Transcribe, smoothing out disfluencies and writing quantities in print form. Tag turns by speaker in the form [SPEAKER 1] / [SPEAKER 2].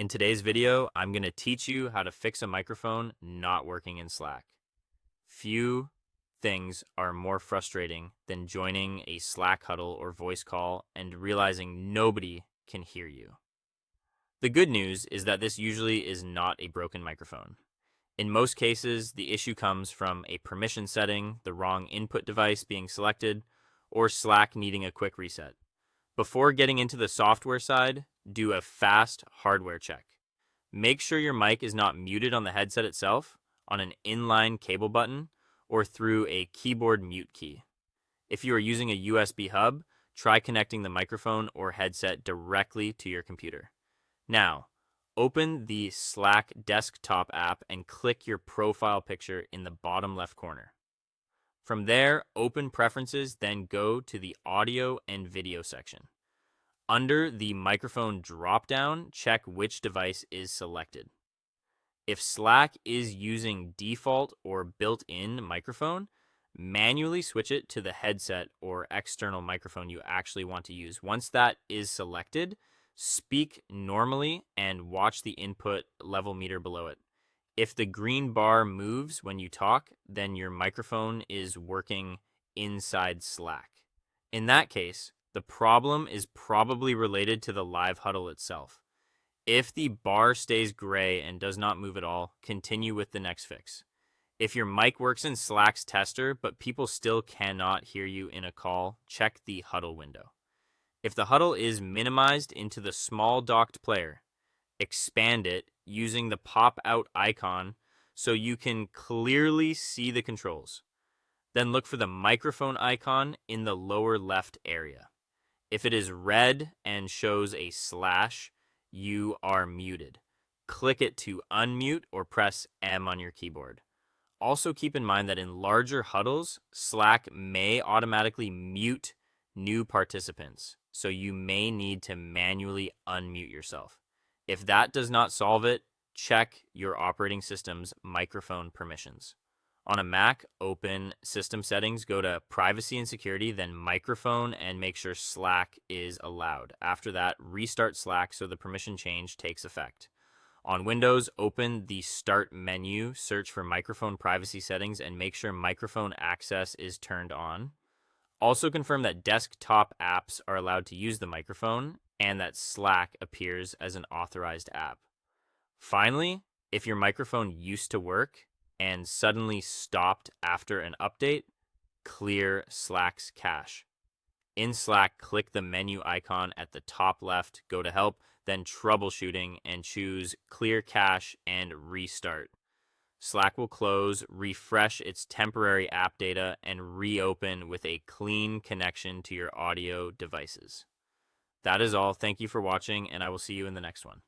[SPEAKER 1] In today's video, I'm going to teach you how to fix a microphone not working in Slack. Few things are more frustrating than joining a Slack huddle or voice call and realizing nobody can hear you. The good news is that this usually is not a broken microphone. In most cases, the issue comes from a permission setting, the wrong input device being selected, or Slack needing a quick reset. Before getting into the software side, do a fast hardware check. Make sure your mic is not muted on the headset itself, on an inline cable button, or through a keyboard mute key. If you are using a USB hub, try connecting the microphone or headset directly to your computer. Now, open the Slack desktop app and click your profile picture in the bottom left corner. From there, open Preferences, then go to the Audio and Video section. Under the microphone dropdown, check which device is selected. If Slack is using default or built-in microphone, manually switch it to the headset or external microphone you actually want to use. Once that is selected, speak normally and watch the input level meter below it. If the green bar moves when you talk, then your microphone is working inside Slack. In that case, the problem is probably related to the live huddle itself. If the bar stays gray and does not move at all, continue with the next fix. If your mic works in Slack's tester, but people still cannot hear you in a call, check the huddle window. If the huddle is minimized into the small docked player, expand it using the pop-out icon so you can clearly see the controls. Then look for the microphone icon in the lower left area. If it is red and shows a slash, you are muted. Click it to unmute or press M on your keyboard. Also keep in mind that in larger huddles, Slack may automatically mute new participants, so you may need to manually unmute yourself. If that does not solve it, check your operating system's microphone permissions. On a Mac, open System Settings, go to Privacy and Security, then Microphone, and make sure Slack is allowed. After that, restart Slack so the permission change takes effect. On Windows, open the Start menu, search for Microphone Privacy Settings, and make sure microphone access is turned on. Also confirm that desktop apps are allowed to use the microphone and that Slack appears as an authorized app. Finally, if your microphone used to work and suddenly stopped after an update, clear Slack's cache. In Slack, click the menu icon at the top left, go to Help, then Troubleshooting, and choose Clear Cache and Restart. Slack will close, refresh its temporary app data, and reopen with a clean connection to your audio devices. That is all. Thank you for watching, and I will see you in the next one.